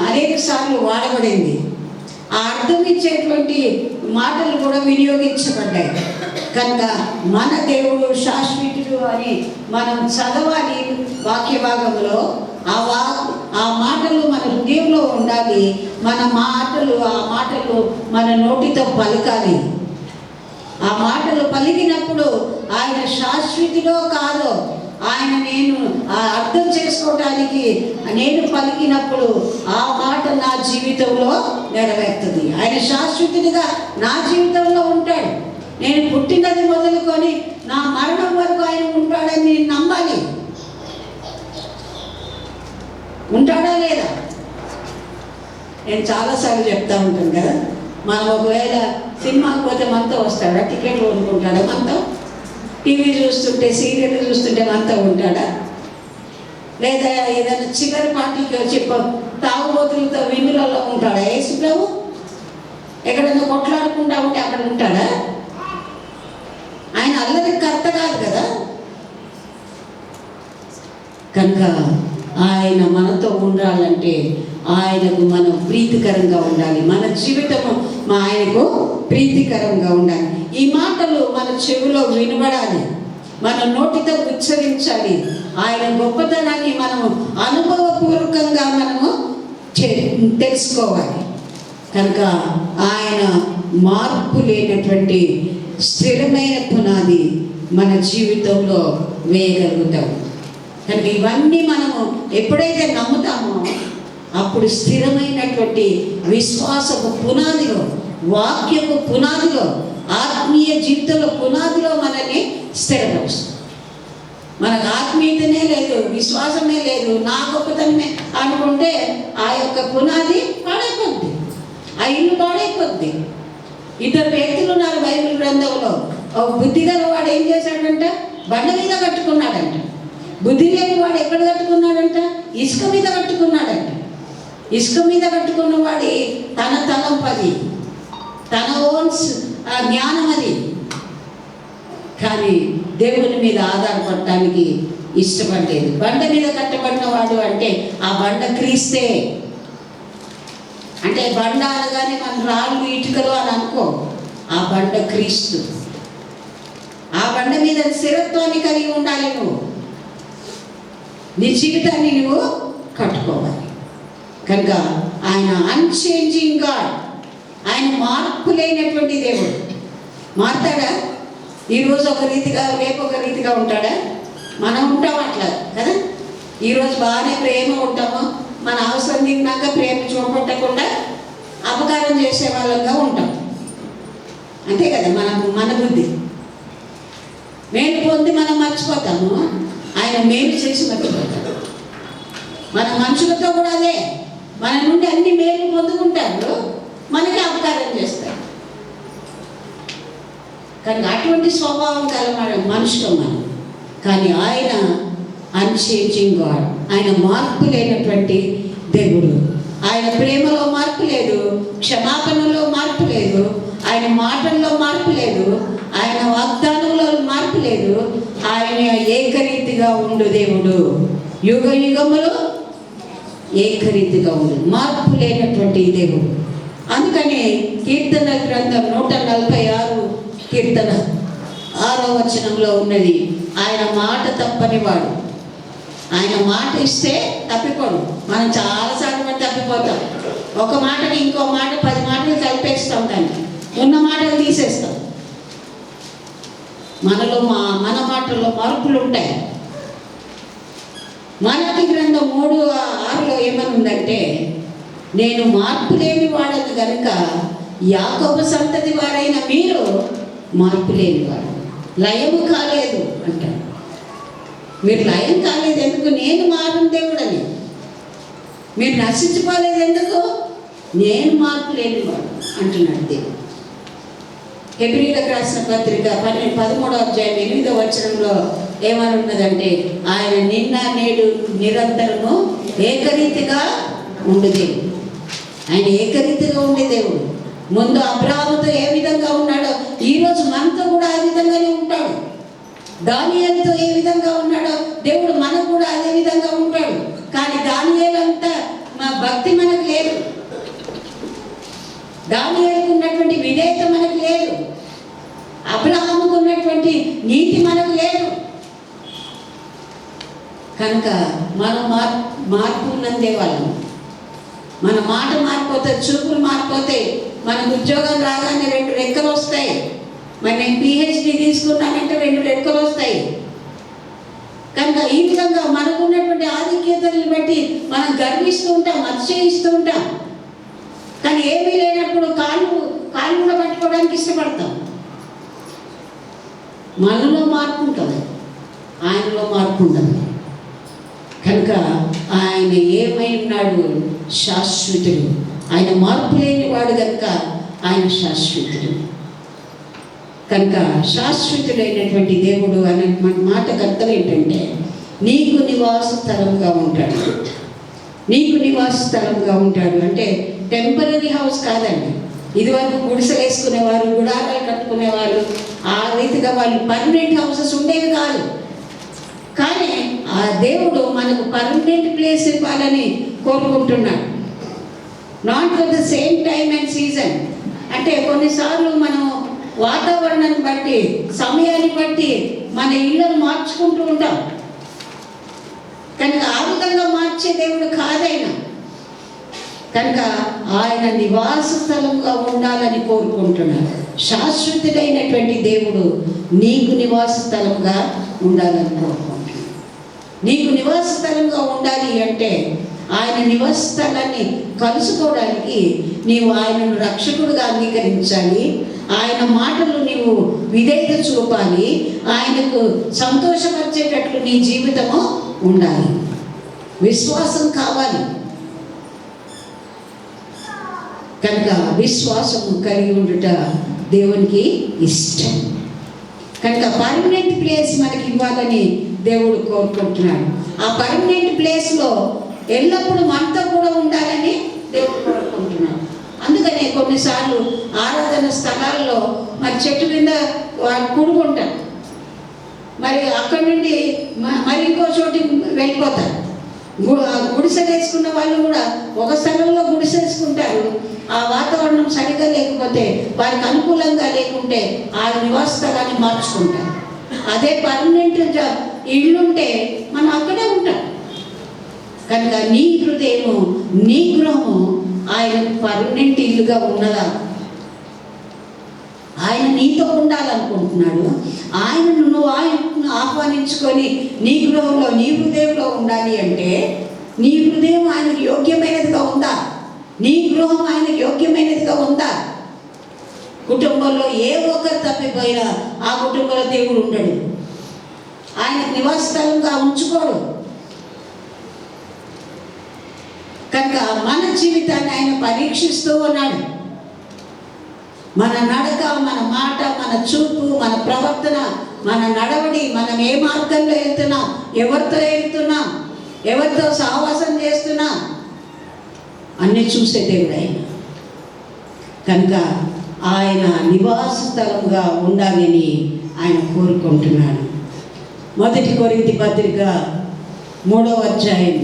అనేక సార్లు వాడబడింది. ఆ అర్థం ఇచ్చేటువంటి మాటలు కూడా వినియోగించబడ్డాయి. కనుక మన దేవుడు శాశ్వతుడు అని మనం చదవాలి. వాక్య భాగంలో ఆ మాటలు మన హృదయంలో ఉండాలి. ఆ మాటలు మన నోటితో పలకాలి. ఆ మాటలు పలికినప్పుడు ఆయన శాశ్వతిలో కాదో ఆయన నేను అర్థం చేసుకోవటానికి నేను పలికినప్పుడు ఆ మాట నా జీవితంలో నెరవేరుతుంది. ఆయన శాశ్వతుడిగా నా జీవితంలో ఉంటాడు. నేను పుట్టినది మొదలుకొని నా మరణం వరకు ఆయన ఉంటాడని నేను నమ్మాలి. ఉంటాడా లేదా? నేను చాలాసార్లు చెప్తా ఉంటాను కదా, మనం ఒకవేళ సినిమాకి పోతే మనతో వస్తాడా? టికెట్లు కొనుక్కుంటాడా? మనతో టీవీ చూస్తుంటే, సీరియల్ చూస్తుంటే మనతో ఉంటాడా? లేదా ఏదైనా చివరి పార్టీకి వచ్చి తాగుబోతులతో విందులలో ఉంటాడా యేసు ప్రభు? ఎక్కడైనా కొట్లాడుకుంటా ఉంటే అక్కడ ఉంటాడా? ఆయన అల్లరి కర్త కాదు కదా. కనుక ఆయన మనతో ఉండాలంటే ఆయనకు మనం ప్రీతికరంగా ఉండాలి. మన జీవితము ఆయనకు ప్రీతికరంగా ఉండాలి. ఈ మాటలు మన చెవిలో వినబడాలి, మన నోటితో ఉచ్చరించాలి. ఆయన గొప్పతనాన్ని మనము అనుభవపూర్వకంగా మనము తెలుసుకోవాలి. కనుక ఆయన మార్పు లేనటువంటి స్థిరమైన పునాది మన జీవితంలో వేయగలుగుతాం. కనుక ఇవన్నీ మనము ఎప్పుడైతే నమ్ముతామో అప్పుడు స్థిరమైనటువంటి విశ్వాసపు పునాదిలో, వాక్యపు పునాదిలో, ఆత్మీయ జీవితంలో పునాదిలో మనల్ని స్థిరపరుస్తుంది. మనకు ఆత్మీయతనే లేదు, విశ్వాసమే లేదు, నా గొప్పతనమే అనుకుంటే ఆ యొక్క పునాది పాడైపోద్ది, ఆ ఇల్లు పాడైపోద్ది. ఇద్దరు వ్యక్తులు ఉన్నారు బైబిల్ గ్రంథంలో. ఒక బుద్ధి గల వాడు ఏం చేశాడంట? బండ మీద కట్టుకున్నాడంట. బుద్ధి లేని వాడు ఎక్కడ కట్టుకున్నాడంట? ఇసుక మీద కట్టుకున్నాడంట. ఇసుక మీద కట్టుకున్నవాడి తన తలంపది, తన ఓన్స్ జ్ఞానం అది. కానీ దేవుని మీద ఆధారపడటానికి ఇష్టపడలేదు. బండ మీద కట్టబడిన వాడు అంటే ఆ బండ క్రీస్తే. అంటే బండ అనగానే మన రాళ్ళు ఇటుకలు అని అనుకో. ఆ బండ క్రీస్తు. ఆ బండ మీద స్థిరత్వాన్ని కలిగి ఉండాలి నువ్వు. నీ జీవితాన్ని నువ్వు కట్టుకోవాలి. కనుక ఆయన అన్చేంజింగ్ గాడ్, ఆయన మార్పు లేనటువంటి దేవుడు. మారుతాడా? ఈరోజు ఒక రీతిగా రేపు ఒక రీతిగా ఉంటాడా? మనం ఉంటాం అట్లా కదా. ఈరోజు బాగానే ప్రేమ ఉంటాము, మన అవసరం తిన్నాక ప్రేమ చూపట్టకుండా అపకారం చేసే వాళ్ళంగా ఉంటాం, అంతే కదా. మన బుద్ధి మేలు పొంది మనం మర్చిపోతాము, ఆయన మేలు చేసి మర్చిపోతాడు. మన మనుషులతో కూడా అదే, మన నుండి అన్ని మేలు పొందుకుంటారు, మనకి అపకారం చేస్తారు. కానీ అటువంటి స్వభావం కల మనుషులు మనం. కానీ ఆయన అన్చేంజింగ్ గాడ్, ఆయన మార్పు లేనటువంటి దేవుడు. ఆయన ప్రేమలో మార్పు లేదు, క్షమాపణలో మార్పు లేదు, ఆయన మాటల్లో మార్పు లేదు, ఆయన వాగ్దానంలో మార్పు లేదు. ఆయన ఏకరీతిగా ఉండు దేవుడు, యుగ యుగములు ఏకరీతిగా ఉండు, మార్పు లేనటువంటి దేవుడు. అందుకని కీర్తన గ్రంథం 146 కీర్తన 6వ వచనంలో ఉన్నది, ఆయన మాట తప్పని వాడు. ఆయన మాట ఇస్తే తప్పిపోడు. మనం చాలాసార్లు మనం తప్పిపోతాం. ఒక మాటని ఇంకో మాట 10 మాటలు కలిపేస్తాం, దాన్ని ఉన్న మాటలు తీసేస్తాం. మన మాటల్లో మార్పులు ఉంటాయి. మలాకి గ్రంథం 3:6లో ఏమని ఉందంటే, నేను మార్పు లేని వాడని కనుక యాకోబు సంతతి వారైన మీరు మార్పు లేనివాడు, లయము కాలేదు అంటారు. మీరు లయం కాలేదు ఎందుకు? నేను మారిన దేవుడని. మీరు నశించిపోలేదు ఎందుకు? నేను మార్పు లేనివాడు అంటున్నాడు దేవుడు. హెబ్రీయులకు రాసిన పత్రిక 13వ అధ్యాయం 8వ వచనంలో ఏమని ఉన్నదంటే, ఆయన నిన్న నేడు నిరంతరము ఏకరీతిగా ఉండే దేవుడు. ఆయన ఏకరీతిగా ఉండే దేవుడు. ముందు అబ్రాహాముతో ఏ విధంగా ఉన్నాడో ఈరోజు మనతో కూడా ఆ విధంగానే ఉంటాడు. దానియేలుతో ఏ విధంగా ఉన్నాడో దేవుడు మనకు కూడా అదే విధంగా ఉంటాడు. కానీ దానియేలు అంతా మా భక్తి మనకు లేదు, దానియేలుకు ఉన్నటువంటి విధేయత మనకు లేదు, అబ్రాహాముకు ఉన్నటువంటి నీతి మనకు లేదు. కనుక మనం మార్పు ఉన్నందే వాళ్ళం. మన మాట మారిపోతే, చూపులు మారిపోతే, మనకు ఉద్యోగం రాగానే 2 రెక్కలు వస్తాయి. మరి నేను PhD తీసుకున్నానంటే 2 రెక్కలు వస్తాయి. కనుక ఈ విధంగా మనకున్నటువంటి ఆధిక్యతలను బట్టి మనం గర్విస్తూ ఉంటాం, అతిశయిస్తూ ఉంటాం. కానీ ఏమీ లేనప్పుడు కాళ్ళు కూడా పట్టుకోవడానికి ఇష్టపడతాం. మనలో మార్పు ఉంటుంది, ఆయనలో మార్పు ఉండదు. కనుక ఆయన ఏమై ఉన్నాడు? శాశ్వతుడు. ఆయన మార్పు లేని వాడు కనుక ఆయన శాశ్వతుడు. కనుక శాశ్వతుడైనటువంటి దేవుడు అనే మాటకు అర్థం ఏంటంటే, నీకు నివాస స్థలంగా ఉంటాడు. నీకు నివాస స్థలంగా ఉంటాడు అంటే టెంపరీ హౌస్ కాదండి. ఇదివరకు గుడిసెలు వేసుకునేవారు, గుడారాలు కట్టుకునేవారు, ఆ రీతిగా వాళ్ళు పర్మనెంట్ హౌసెస్ ఉండేవి కాదు. కానీ ఆ దేవుడు మనకు పర్మనెంట్ ప్లేస్ ఇవ్వాలని కోరుకుంటున్నాడు. Not for the same time and season. అంటే కొన్నిసార్లు మనం వాతావరణాన్ని బట్టి, సమయాన్ని బట్టి మన ఇళ్ళను మార్చుకుంటూ ఉంటాం. కనుక ఆ విధంగా మార్చే దేవుడు కాదైనా. కనుక ఆయన నివాస స్థలంగా ఉండాలని కోరుకుంటున్నాడు. శాశ్వతుడైనటువంటి దేవుడు నీకు నివాస స్థలంగా ఉండాలని కోరుకుంటున్నాడు. నీకు నివాస స్థలంగా ఉండాలి అంటే ఆయన నివాస స్థలాన్ని కలుసుకోవడానికి నీవు ఆయనను రక్షకుడుగా అంగీకరించాలి. ఆయన మాటలు నీవు విధేయత చూపాలి. ఆయనకు సంతోషపరిచేటట్లు నీ జీవితము ఉండాలి. విశ్వాసం కావాలి. కనుక విశ్వాసము కలిగి ఉండుట దేవునికి ఇష్టం. కనుక పర్మనెంట్ ప్లేస్ మనకి ఇవ్వాలని దేవుడు కోరుకుంటున్నాడు. ఆ పర్మనెంట్ ప్లేస్లో ఎల్లప్పుడూ మనతో కూడా ఉండాలని దేవుడు కోరుకుంటున్నాడు. అందుకనే కొన్నిసార్లు ఆరాధన స్థలాల్లో మరి చెట్టు కింద వాళ్ళు కూడుకుంటారు, మరి అక్కడి నుండి మరి ఇంకో చోటి వెళ్ళిపోతారు. గుడిసెలు వేసుకున్న వాళ్ళు కూడా ఒక స్థలంలో గుడిసేసుకుంటారు. ఆ వాతావరణం సరిగ్గా లేకపోతే, వారికి అనుకూలంగా లేకుంటే ఆ నివాస స్థలాన్ని మార్చుకుంటారు. అదే పర్మనెంట్ ఇల్లుంటే మనం అక్కడే ఉంటాం. కనుక నీ హృదయము, నీ గృహము ఆయన పర్మనెంట్ ఇల్లుగా ఉన్నదా? ఆయన నీతో ఉండాలనుకుంటున్నాడు. ఆయనను నువ్వు ఆయనను ఆహ్వానించుకొని నీ గృహంలో, నీ హృదయంలో ఉండాలి అంటే నీ హృదయం ఆయనకు యోగ్యమైనదిగా ఉందా? నీ గృహం ఆయనకు యోగ్యమైనదిగా ఉందా? కుటుంబంలో ఏ ఒక్కరు తప్పిపోయినా ఆ కుటుంబంలో దేవుడు ఉండడు. ఆయన నివాస స్థలంగా ఉంచుకోడు. కనుక మన జీవితాన్ని ఆయన పరీక్షిస్తూ ఉన్నాడు. మన నడక, మన మాట, మన చూపు, మన ప్రవర్తన, మన నడవడి, మనం ఏ మార్గంలో వెళ్తున్నాం, ఎవరితో వెళ్తున్నాం, ఎవరితో సహవాసం చేస్తున్నాం అన్నీ చూసే దేవుడు ఆయన. కనుక ఆయన నివాస స్థలంగా ఉండాలని ఆయన కోరుకుంటున్నాడు. 1 కొరింథీ పత్రిక 3వ అధ్యాయం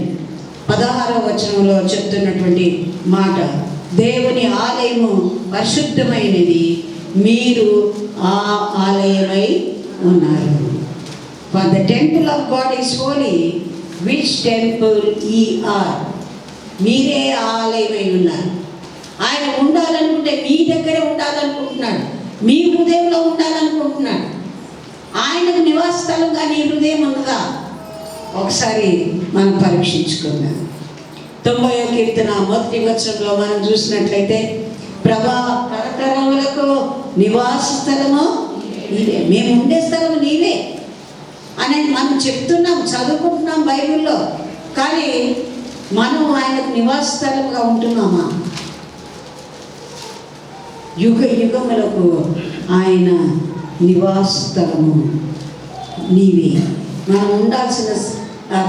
16వ వచనంలో చెప్తున్నటువంటి మాట, దేవుని ఆలయము పరిశుద్ధమైనది, మీరు ఆ ఆలయమై ఉన్నారు. For the temple of God is holy, which temple ye are. మీరే ఆలయమై ఉన్నారు. ఆయన ఉండాలనుకుంటే మీ దగ్గరే ఉండాలనుకుంటున్నాడు, మీ హృదయంలో ఉండాలనుకుంటున్నాడు. ఆయనకు నివాస స్థలంగా నీ హృదయం ఉన్నదా? ఒకసారి మనం పరీక్షించుకుందాం. 90వ కీర్తన 1వ వచనంలో మనం చూసినట్లయితే, ప్రభా తరతరములకు నివాస స్థలము నీవే, మేము ఉండే స్థలము నీవే అని మనం చెప్తున్నాం, చదువుకుంటున్నాం బైబిల్లో. కానీ మనం ఆయనకు నివాస స్థలంగా ఉంటున్నామా? యుగ యుగములకు ఆయన నివాస స్థలము నీవే. మనం ఉండాల్సిన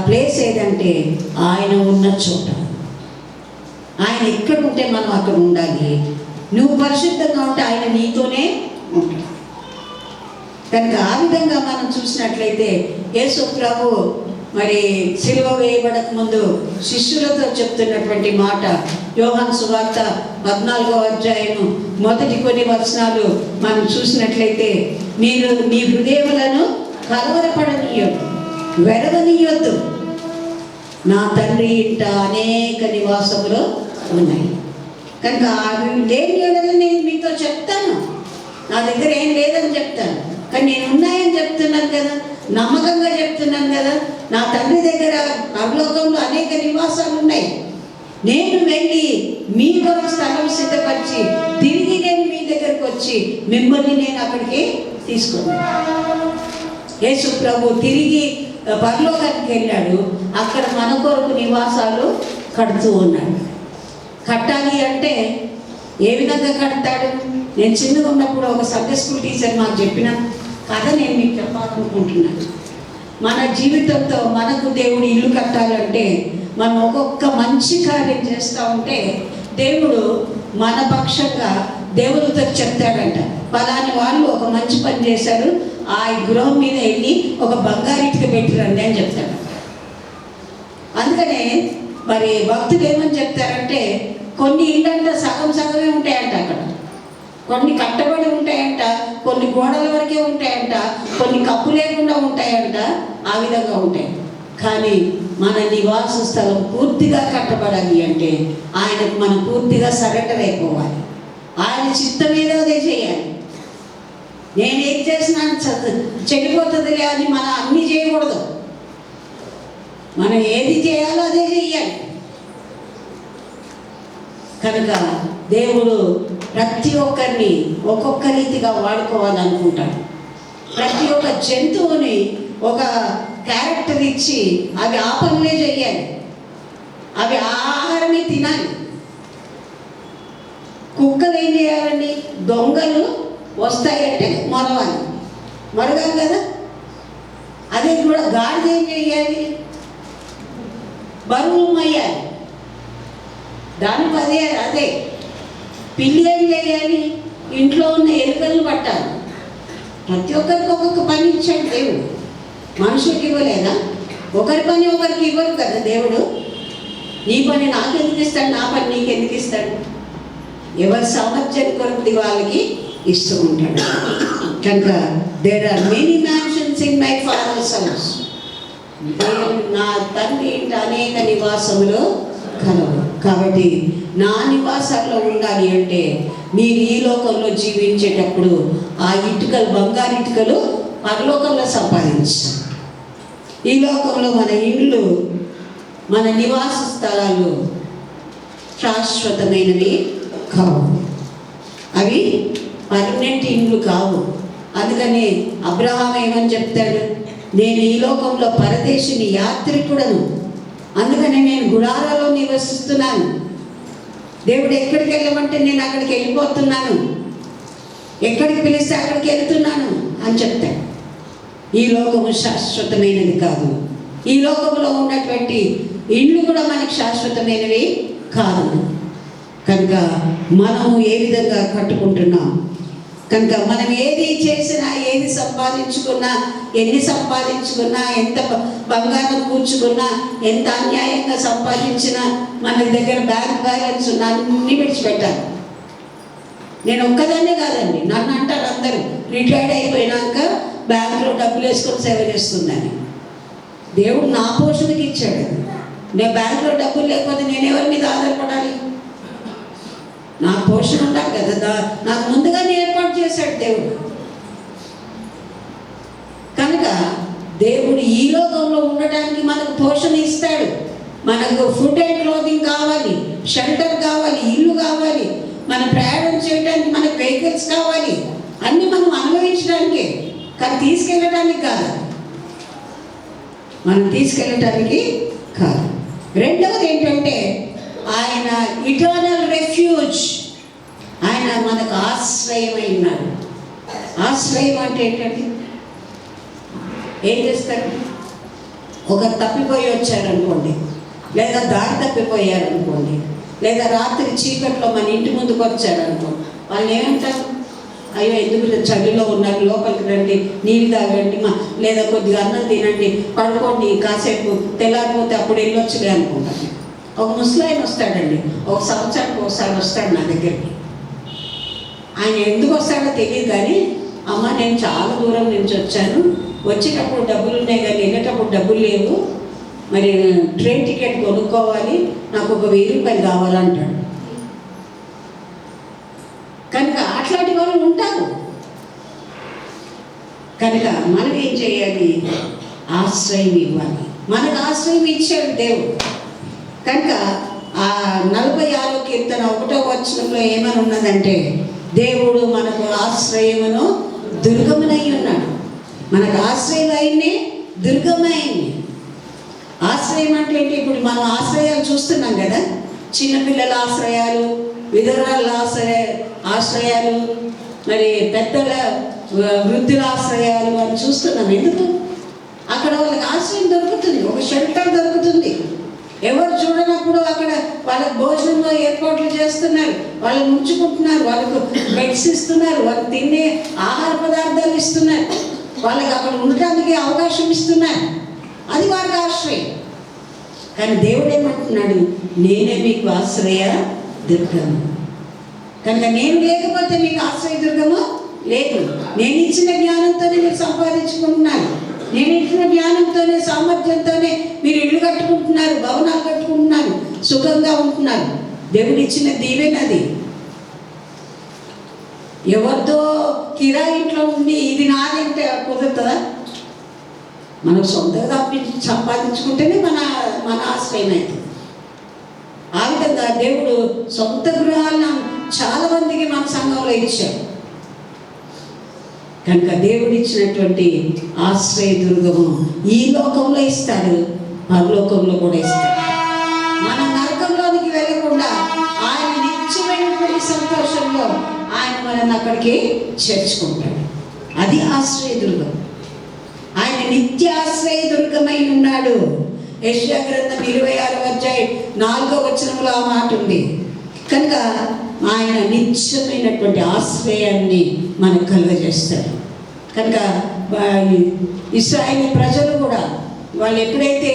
ప్లేస్ ఏదంటే ఆయన ఉన్న చోట. ఆయన ఎక్కడ ఉంటే మనం అక్కడ ఉండాలి. నువ్వు పరిశుద్ధంగా ఉంటే ఆయన నీతోనే ఉంటాడు. కనుక ఆ విధంగా మనం చూసినట్లయితే యేసు ప్రభు మరి సిలువ వేయబడక ముందు శిష్యులతో చెప్తున్నటువంటి మాట, యోహాను సువార్త 14వ అధ్యాయము మొదటి కొన్ని వచనాలు మనం చూసినట్లయితే, మీరు మీ హృదయములను కలవరపడనీయొద్దు, వెరవనీయొద్దు, నా తండ్రి ఇంట అనేక నివాసములు ఉన్నాయి. కనుక లేని ఎడల నేను మీతో చెప్తాను, నా దగ్గర ఏం లేదని చెప్తాను, కానీ నేను ఉన్నాయని చెప్తున్నాను కదా, నమ్మకంగా చెప్తున్నాను కదా. నా తండ్రి దగ్గర పరలోకంలో అనేక నివాసాలు ఉన్నాయి. నేను వెళ్ళి మీ కొరకు స్థలం సిద్ధపరిచి తిరిగి నేను మీ దగ్గరకు వచ్చి మిమ్మల్ని నేను అక్కడికి తీసుకున్నాను. యేసు ప్రభు తిరిగి పరలోకానికి వెళ్ళాడు. అక్కడ మన కొరకు నివాసాలు కడుతూ ఉన్నాడు. కట్టాలి అంటే ఏ విధంగా కడతాడు? నేను చిన్నగా ఉన్నప్పుడు ఒక సండే స్కూల్ టీచర్ మాకు చెప్పిన కథ నేను మీకు చెప్పాలనుకుంటున్నాను. మన జీవితంతో మనకు దేవుడు ఇల్లు కట్టాలంటే మనం ఒక్కొక్క మంచి కార్యం చేస్తూ ఉంటే దేవుడు మన పక్షంగా దేవుడితో చెప్తాడంట, పలాని వాళ్ళు ఒక మంచి పని చేశారు, ఆ గృహం మీద వెళ్ళి ఒక బంగారిటికి పెట్టిరండి అని చెప్తాడు. అందుకనే మరి భక్తులు ఏమని చెప్తారంటే, కొన్ని ఇళ్ళంట సగం సగమే ఉంటాయంట, అక్కడ కొన్ని కట్టబడి ఉంటాయంట, కొన్ని గోడల వరకే ఉంటాయంట, కొన్ని కప్పు లేకుండా ఉంటాయంట. ఆ విధంగా ఉంటాయి. కానీ మన నివాస స్థలం పూర్తిగా కట్టబడాలి అంటే ఆయనకు మనం పూర్తిగా సరెండర్ అయిపోవాలి. ఆయన చిత్తం ఏదో అదే చేయాలి. నేనేం చేసినా చెడిపోతుందిలే అని మనం అన్నీ చేయకూడదు. మనం ఏది చేయాలో అదే చెయ్యాలి. కనుక దేవుడు ప్రతి ఒక్కరిని ఒక్కొక్క రీతిగా వాడుకోవాలనుకుంటాడు. ప్రతి ఒక్క జంతువుని ఒక క్యారెక్టర్ ఇచ్చి అవి ఆ పనులే చెయ్యాలి, అవి ఆహారమే తినాలి. కుక్కలు ఏం చేయాలండి? దొంగలు వస్తాయంటే మొరవాలి, మొరగాలి కదా. అదే కూడా గాడిద ఏం చేయాలి? బరువులు మయ్యాలి, దానికి అదే. పిల్లి ఏం చేయాలి? ఇంట్లో ఉన్న ఎలుకలను పట్టాలి. ప్రతి ఒక్కరికి ఒక్కొక్క పని ఇచ్చాడు దేవుడు. మనుషులకి ఇవ్వలేదా? ఒకరి పని ఒకరికి ఇవ్వరు కదా దేవుడు. నీ పని నాకు ఎందుకు ఇస్తాడు, నా పని నీకు ఎందుకు ఇస్తాడు? ఎవరి సామర్థ్యం కొరకు వాళ్ళకి ఇస్తూ ఉంటాడు. కనుక there are many mansions in my father's house. నా తండ్రి ఇంట అనేక నివాసములు కలవు. కాబట్టి నా నివాసాల్లో ఉండాలి అంటే మీరు ఈ లోకంలో జీవించేటప్పుడు ఆ ఇటుకలు, బంగారు ఇటుకలు పరలోకంలో సంపాదించాలి. ఈ లోకంలో మన ఇళ్ళు, మన నివాస స్థలాలు శాశ్వతమైనవి కావు, అవి పర్మనెంట్ ఇండ్లు కావు. అందుకని అబ్రహాం ఏమని చెప్తాడు, నేను ఈ లోకంలో పరదేశిని, యాత్రికుడను, అందుకని నేను గుడారాలో నివసిస్తున్నాను. దేవుడు ఎక్కడికి వెళ్ళమంటే నేను అక్కడికి వెళ్ళిపోతున్నాను, ఎక్కడికి పిలిస్తే అక్కడికి వెళ్తున్నాను అని చెప్తాడు. ఈ లోకము శాశ్వతమైనది కాదు. ఈ లోకంలో ఉన్నటువంటి ఇండ్లు కూడా మనకి శాశ్వతమైనవి కాదు. కనుక మనం ఏ విధంగా కట్టుకుంటున్నాం, కనుక మనం ఏది చేసినా, ఏది సంపాదించుకున్నా, ఎన్ని సంపాదించుకున్నా, ఎంత బంగారం కూర్చుకున్నా, ఎంత అన్యాయంగా సంపాదించినా, మన దగ్గర బ్యాంక్ బ్యాలెన్స్ ఉన్న అన్నీ విడిచిపెట్టాలి. నేను ఒక్కదాన్నే కాదండి, నన్ను అంటారు అందరూ, రిటైర్డ్ అయిపోయినాక బ్యాంకులో డబ్బులు వేసుకొని సేవ చేస్తుందని. దేవుడు నా పోషణకి ఇచ్చాడు. నేను బ్యాంకులో డబ్బులు లేకపోతే నేను ఎవరి మీద ఆధారపడాలి? నా పోషణ ఉండాలి కదా, నాకు ముందుగానే ఏర్పాటు చేశాడు దేవుడు. కనుక దేవుడు ఈ లోకంలో ఉండటానికి మనకు పోషణ ఇస్తాడు. మనకు ఫుడ్ అండ్ క్లోదింగ్ కావాలి, షెల్టర్ కావాలి, ఇల్లు కావాలి, మనం ప్రయాణం చేయడానికి మనకు వెహికల్స్ కావాలి, అన్నీ మనం అనుభవించడానికి, కానీ తీసుకెళ్ళటానికి కాదు, మనం తీసుకెళ్ళటానికి కాదు. రెండవది ఏంటంటే ఆయన ఇటర్నల్ రెఫ్యూజ్, ఆయన మనకు ఆశ్రయమై ఉన్నాడు. ఆశ్రయం అంటే ఏంటంటే ఏం చేస్తారు? ఒకరు తప్పిపోయి వచ్చారనుకోండి, లేదా దారి తప్పిపోయారనుకోండి, లేదా రాత్రి చీకట్లో మన ఇంటి ముందుకు వచ్చారనుకో, వాళ్ళు ఏమంటారు? అయ్యో ఎందుకు చలిలో ఉన్నారు, లోపలికి రండి, నీళ్ళు తాగండి, లేదా కొద్దిగా అన్నం తినండి, పడుకోండి, కాసేపు తెల్లారిపోతే అప్పుడు వెళ్ళొచ్చులే అనుకుంటాను. ఒక ముసలాయన వస్తాడండి, ఒక సంవత్సరానికి ఒకసారి వస్తాడు నా దగ్గరికి. ఆయన ఎందుకు వస్తాడో తెలియదు, కానీ అమ్మ నేను చాలా దూరం నుంచి వచ్చాను, వచ్చేటప్పుడు డబ్బులు ఉన్నాయి కానీ వెళ్ళేటప్పుడు డబ్బులు లేవు, మరి ట్రైన్ టికెట్ కొనుక్కోవాలి, నాకు ఒక 1000 రూపాయలు కావాలంటాడు. కనుక అట్లాంటి వాళ్ళు ఉంటారు. కనుక మనం ఏం చేయాలి? ఆశ్రయం ఇవ్వాలి. మనకు ఆశ్రయం ఇచ్చాడు దేవుడు. కనుక ఆ 46వ కీర్తన 1వ వచనంలో ఏమని ఉన్నదంటే, దేవుడు మనకు ఆశ్రయమును దుర్గమునై ఉన్నాడు. మనకు ఆశ్రయం అయినే దుర్గమైంది. ఆశ్రయం అంటే ఏంటి? ఇప్పుడు మనం ఆశ్రయాలు చూస్తున్నాం కదా, చిన్నపిల్లల ఆశ్రయాలు, విధవరాల ఆశ్రయాలు, మరి పెద్దల వృద్ధుల ఆశ్రయాలు అని చూస్తున్నాం. ఎందుకు? అక్కడ వాళ్ళకి ఆశ్రయం దొరుకుతుంది, ఒక షెల్టర్ దొరుకుతుంది. ఎవరు చూడనప్పుడు అక్కడ వాళ్ళకి భోజనంలో ఏర్పాట్లు చేస్తున్నారు, వాళ్ళని ఉంచుకుంటున్నారు, వాళ్ళకు బెడ్స్ ఇస్తున్నారు, వాళ్ళకి తినే ఆహార పదార్థాలు ఇస్తున్నారు, వాళ్ళకి అక్కడ ఉండటానికి అవకాశం ఇస్తున్నారు. అది వారికి ఆశ్రయం. కానీ దేవుడు ఏమంటున్నాడు? నేనే మీకు ఆశ్రయ దుర్గము. కనుక నేను లేకపోతే మీకు ఆశ్రయ దుర్గము లేదు. నేను ఇచ్చిన జ్ఞానంతోనే మీరు సంపాదించుకుంటున్నారు, నేను ఇచ్చిన జ్ఞానంతోనే, సామర్థ్యంతోనే మీరు ఇల్లు కట్టుకుంటున్నారు, భవనాలు కట్టుకుంటున్నారు, సుఖంగా ఉంటున్నారు. దేవుడు ఇచ్చిన దీవెనది. ఎవరితో కిరాయి ఇంట్లో ఉండి ఇది నాదంటే కుదురుతుందా? మనకు సొంతంగా సంపాదించుకుంటేనే మన ఆశ్రయం అవుతుంది. ఆ విధంగా దేవుడు సొంత గృహాలను చాలా మందికి మన సంఘంలో ఇచ్చాడు. కనుక దేవుడు ఇచ్చినటువంటి ఆశ్రయ దుర్గము ఈ లోకంలో ఇస్తాడు, పరలోకంలో కూడా ఇస్తాడు. మనం నరకంలోనికి వెళ్ళకుండా ఆయన నిత్యమైనటువంటి సంతోషంలో ఆయన మనల్ని అక్కడికి చేర్చుకుంటాడు. అది ఆశ్రయ దుర్గం. ఆయన నిత్య ఆశ్రయ దుర్గమై ఉన్నాడు. యెషయా గ్రంథం 26వ అధ్యాయం 4వ వచనంలో ఆ మాట ఉంది. కనుక ఆయన నిత్యమైనటువంటి ఆశ్రయాన్ని మనకు కలుగజేస్తాడు. కనుక ఇశ్రాయేలు ప్రజలు కూడా వాళ్ళు ఎప్పుడైతే